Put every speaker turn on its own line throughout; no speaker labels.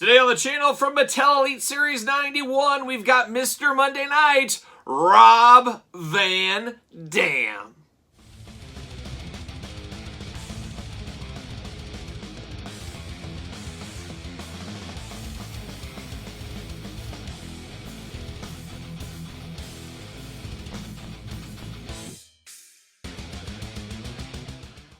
Today on the channel from Mattel Elite Series 91, we've got Mr. Monday Night, Rob Van Dam.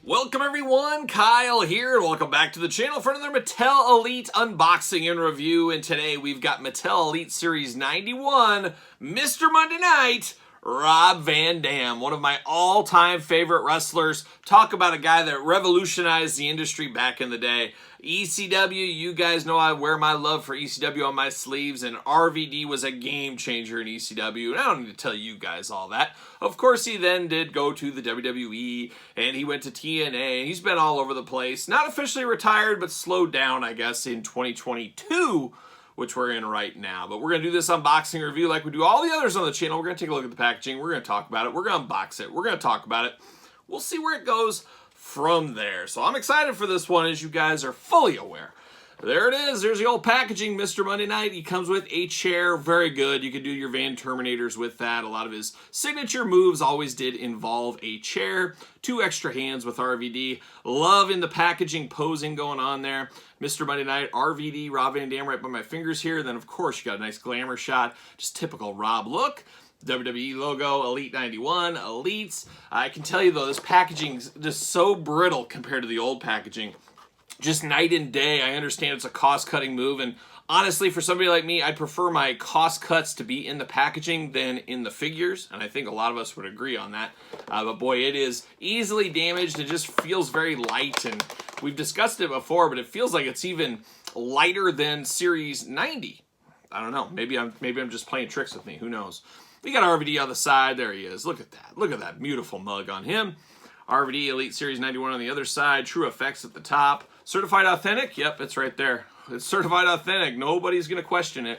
Welcome everyone, Kyle here, and welcome back to the channel for another Mattel Elite unboxing and review. And today we've got Mattel Elite Series 91, Mr. Monday Night, Rob Van Dam, one of my all-time favorite wrestlers. Talk about a guy that revolutionized the industry back in the day. ECW, you guys know I wear my love for ECW on my sleeves, and RVD was a game changer in ECW, and I don't need to tell you guys all that. Of course, he then did go to the WWE, and he went to TNA, and he's been all over the place. Not officially retired, but slowed down, I guess, in 2022, which we're in right now. But we're going to do this unboxing review like we do all the others on the channel. We're going to take a look at the packaging. We're going to talk about it. We're going to unbox it. We're going to talk about it. We'll see where it goes from there. So I'm excited for this one, as you guys are fully aware. There it is. There's the old packaging, Mr. Monday Night. He comes with a chair. Very good. You could do your Van Terminators with that. A lot of his signature moves always did involve a chair. 2 extra hands with RVD. Loving the packaging posing going on there. Mr. Monday Night, RVD, Rob Van Dam right by my fingers here. Then, of course, you got a nice glamour shot. Just typical Rob look. WWE logo, Elite 91, Elites. I can tell you, though, this packaging is just so brittle compared to the old packaging. Just night and day. I understand it's a cost-cutting move, and honestly, for somebody like me, I'd prefer my cost cuts to be in the packaging than in the figures, and I think a lot of us would agree on that. But boy, it is easily damaged. It just feels very light, and we've discussed it before, but it feels like it's even lighter than Series 90. I don't know. Maybe I'm just playing tricks with me. Who knows? We got RVD on the side. There he is. Look at that. Look at that beautiful mug on him. RVD Elite Series 91 on the other side. True Effects at the top. Certified Authentic? Yep, it's right there. It's Certified Authentic. Nobody's going to question it.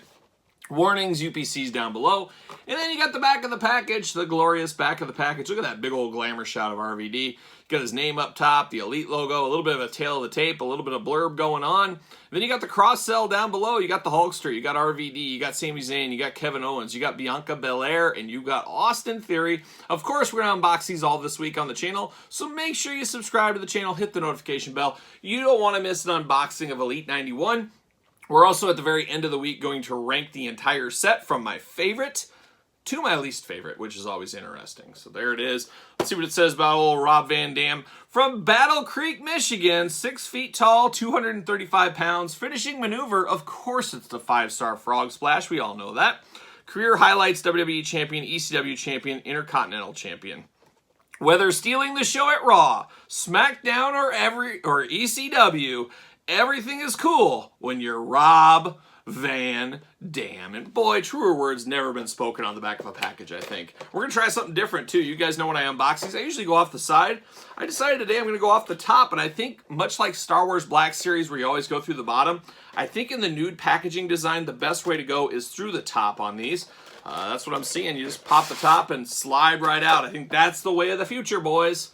Warnings, UPCs down below. And then you got the back of the package, the glorious back of the package. Look at that big old glamour shot of RVD. Got his name up top, the Elite logo, a little bit of a tail of the tape, a little bit of blurb going on. Then you got the cross sell down below. You got the Hulkster, you got RVD, you got Sami Zayn, you got Kevin Owens, you got Bianca Belair, and you got Austin Theory. Of course, we're going to unbox these all this week on the channel, so make sure you subscribe to the channel, hit the notification bell. You don't want to miss an unboxing of Elite 91. We're also at the very end of the week going to rank the entire set from my favorite to my least favorite, which is always interesting. So there it is. Let's see what it says about old Rob Van Dam from Battle Creek, Michigan. 6 feet tall, 235 pounds. Finishing maneuver, of course it's the 5-star frog splash. We all know that. Career highlights, WWE champion, ECW champion, Intercontinental champion. Whether stealing the show at Raw, SmackDown, or ECW, everything is cool when you're Rob Van Dam. And boy, truer words never been spoken on the back of a package, I think. We're going to try something different, too. You guys know when I unbox these, I usually go off the side. I decided today I'm going to go off the top, and I think much like Star Wars Black Series where you always go through the bottom, I think in the nude packaging design, the best way to go is through the top on these. That's what I'm seeing. You just pop the top and slide right out. I think that's the way of the future, boys.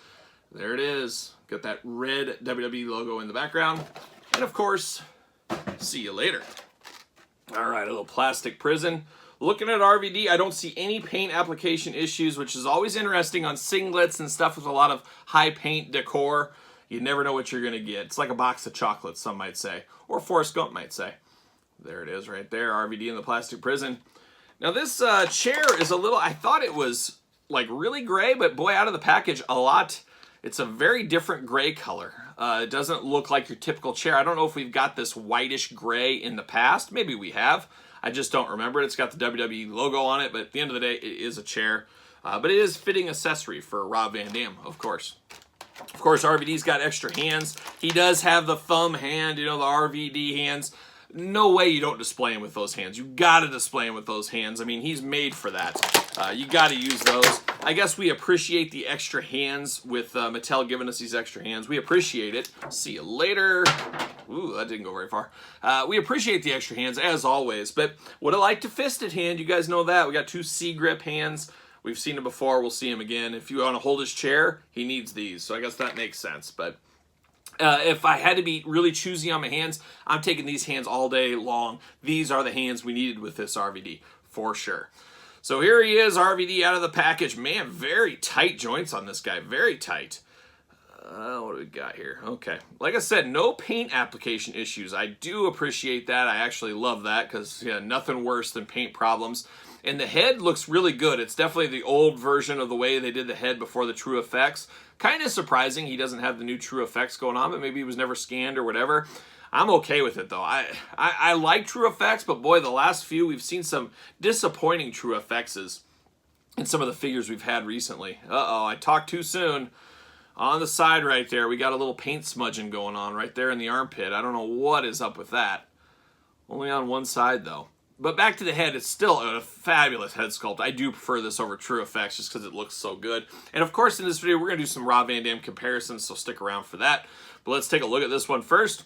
There it is. Got that red WWE logo in the background. And of course, see you later. All right, a little plastic prison. Looking at RVD, I don't see any paint application issues, which is always interesting on singlets and stuff with a lot of high paint decor. You never know what you're going to get. It's like a box of chocolates, some might say. Or Forrest Gump might say. There it is right there, RVD in the plastic prison. Now this chair is a little, I thought it was like really gray, but boy, out of the package, a lot. It's a very different gray color. It doesn't look like your typical chair. I don't know if we've got this whitish gray in the past. Maybe we have. I just don't remember it. It's got the WWE logo on it, but at the end of the day, it is a chair. But it is fitting accessory for Rob Van Dam, of course. Of course, RVD's got extra hands. He does have the thumb hand, you know, the RVD hands. No way you don't display him with those hands. You got to display him with those hands. I mean, he's made for that. You got to use those. I guess we appreciate the extra hands with Mattel giving us these extra hands. We appreciate it. See you later. Ooh, that didn't go very far. We appreciate the extra hands, as always. But would have liked a fisted hand. You guys know that. We got 2 C-grip hands. We've seen him before. We'll see him again. If you want to hold his chair, he needs these. So I guess that makes sense. But If I had to be really choosy on my hands, I'm taking these hands all day long. These are the hands we needed with this RVD, for sure. So here he is, RVD out of the package. Man, very tight joints on this guy, very tight. What do we got here? Okay. Like I said, no paint application issues. I do appreciate that. I actually love that because, yeah, nothing worse than paint problems. And the head looks really good. It's definitely the old version of the way they did the head before the True Effects. Kind of surprising he doesn't have the new True Effects going on, but maybe he was never scanned or whatever. I'm okay with it, though. I like True Effects, but boy, the last few, we've seen some disappointing True Effects in some of the figures we've had recently. Uh-oh, I talked too soon. On the side right there, we got a little paint smudging going on right there in the armpit. I don't know what is up with that. Only on one side, though. But back to the head, it's still a fabulous head sculpt. I do prefer this over True Effects just because it looks so good. And of course, in this video, we're going to do some Rob Van Dam comparisons, so stick around for that. But let's take a look at this one first.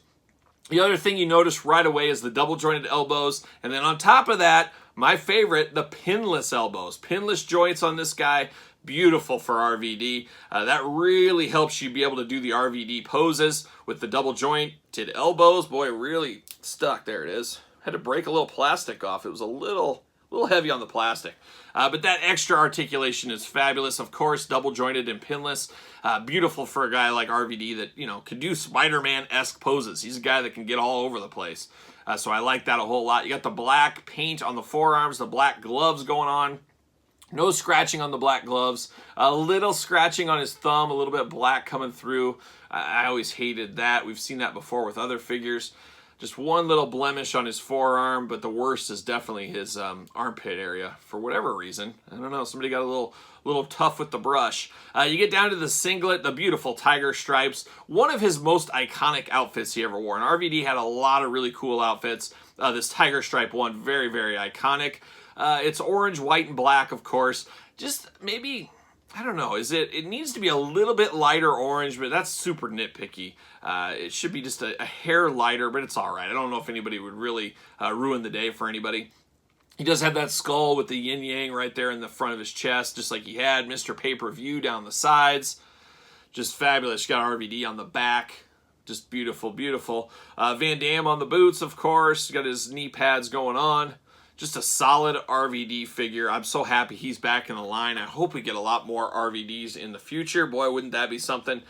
The other thing you notice right away is the double jointed elbows. And then on top of that, my favorite, the pinless elbows. Pinless joints on this guy. Beautiful for RVD. That really helps you be able to do the RVD poses with the double jointed elbows. Boy, really stuck. There it is. Had to break a little plastic off. It was a little heavy on the plastic. But that extra articulation is fabulous. Of course, double jointed and pinless. Beautiful for a guy like RVD that, you know, can do Spider-Man-esque poses. He's a guy that can get all over the place. So I like that a whole lot. You got the black paint on the forearms, the black gloves going on. No scratching on the black gloves. A little scratching on his thumb, a little bit black coming through. I always hated that. We've seen that before with other figures. Just one little blemish on his forearm, but the worst is definitely his armpit area for whatever reason. I don't know. Somebody got a little tough with the brush. You get down to the singlet, the beautiful tiger stripes. One of his most iconic outfits he ever wore. And RVD had a lot of really cool outfits. This tiger stripe one, very, very iconic. It's orange, white, and black, of course. Just maybe, I don't know, it needs to be a little bit lighter orange, but that's super nitpicky. It should be just a hair lighter, but it's all right. I don't know if anybody would really ruin the day for anybody. He does have that skull with the yin-yang right there in the front of his chest, just like he had Mr. Pay-Per-View down the sides. Just fabulous. You got RVD on the back. Just beautiful, beautiful. Van Dam on the boots, of course. Got his knee pads going on. Just a solid RVD figure. I'm so happy he's back in the line. I hope we get a lot more RVDs in the future. Boy, wouldn't that be something?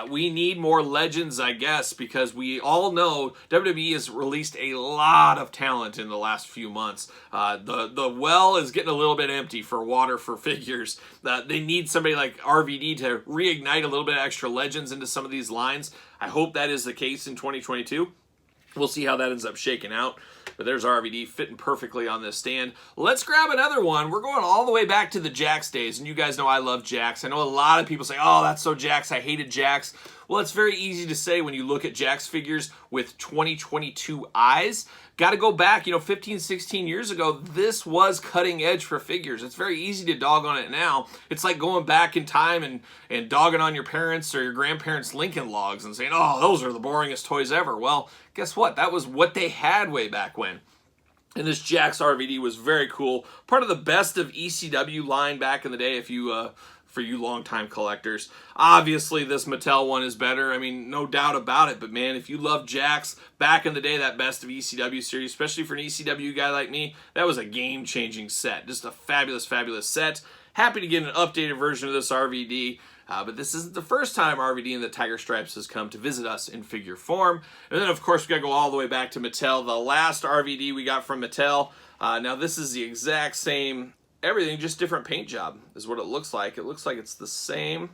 We need more legends, I guess, because we all know WWE has released a lot of talent in the last few months. The well is getting a little bit empty for water for figures. They need somebody like RVD to reignite a little bit of extra legends into some of these lines. I hope that is the case in 2022. We'll see how that ends up shaking out. But there's RVD fitting perfectly on this stand. Let's grab another one. We're going all the way back to the Jakks days. And you guys know I love Jakks. I know a lot of people say, oh, that's so Jakks. I hated Jakks. Well, it's very easy to say when you look at Jakks figures with 2022 eyes. Got to go back, 15, 16 years ago, this was cutting edge for figures. It's very easy to dog on it now. It's like going back in time and dogging on your parents or your grandparents' Lincoln Logs and saying, oh, those are the boringest toys ever. Well, guess what? That was what they had way back when. And this Jakks RVD was very cool. Part of the best of ECW line back in the day, for you longtime collectors. Obviously, this Mattel one is better. I mean, no doubt about it. But man, if you love Jakks, back in the day, that best of ECW series, especially for an ECW guy like me, that was a game-changing set. Just a fabulous, fabulous set. Happy to get an updated version of this RVD. But this isn't the first time RVD and the Tiger Stripes has come to visit us in figure form. And then, of course, we got to go all the way back to Mattel. The last RVD we got from Mattel. Now, this is the exact same, everything, just different paint job is what it looks like. It looks like it's the same.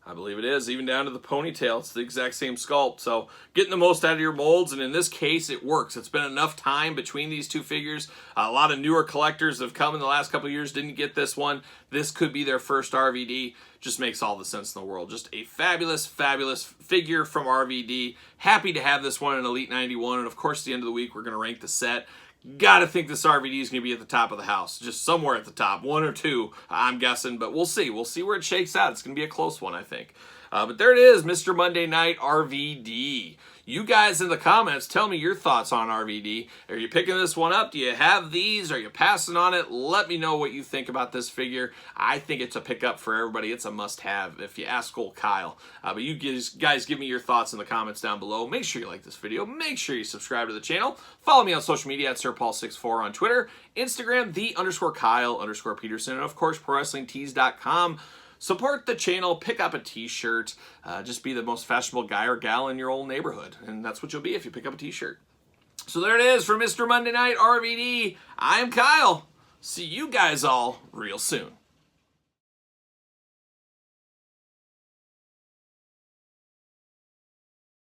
I believe it is, even down to the ponytail. It's the exact same sculpt. So getting the most out of your molds, and in this case, it works. It's been enough time between these two figures. A lot of newer collectors that have come in the last couple of years didn't get this one. This could be their first RVD. Just makes all the sense in the world. Just a fabulous, fabulous figure from RVD. Happy to have this one in Elite 91. And of course, at the end of the week, we're going to rank the set. Gotta think this RVD is going to be at the top of the house. Just somewhere at the top. One or two, I'm guessing. But we'll see. We'll see where it shakes out. It's going to be a close one, I think. But there it is, Mr. Monday Night RVD. You guys in the comments, tell me your thoughts on RVD. Are you picking this one up? Do you have these? Are you passing on it? Let me know what you think about this figure. I think it's a pickup for everybody. It's a must-have if you ask old Kyle. But you guys give me your thoughts in the comments down below. Make sure you like this video. Make sure you subscribe to the channel. Follow me on social media at SirPaul64 on Twitter, Instagram, _Kyle_Peterson, and of course, ProWrestlingTees.com. Support the channel, pick up a t-shirt, just be the most fashionable guy or gal in your old neighborhood. And that's what you'll be if you pick up a t-shirt. So there it is for Mr. Monday Night RVD. I'm Kyle. See you guys all real soon.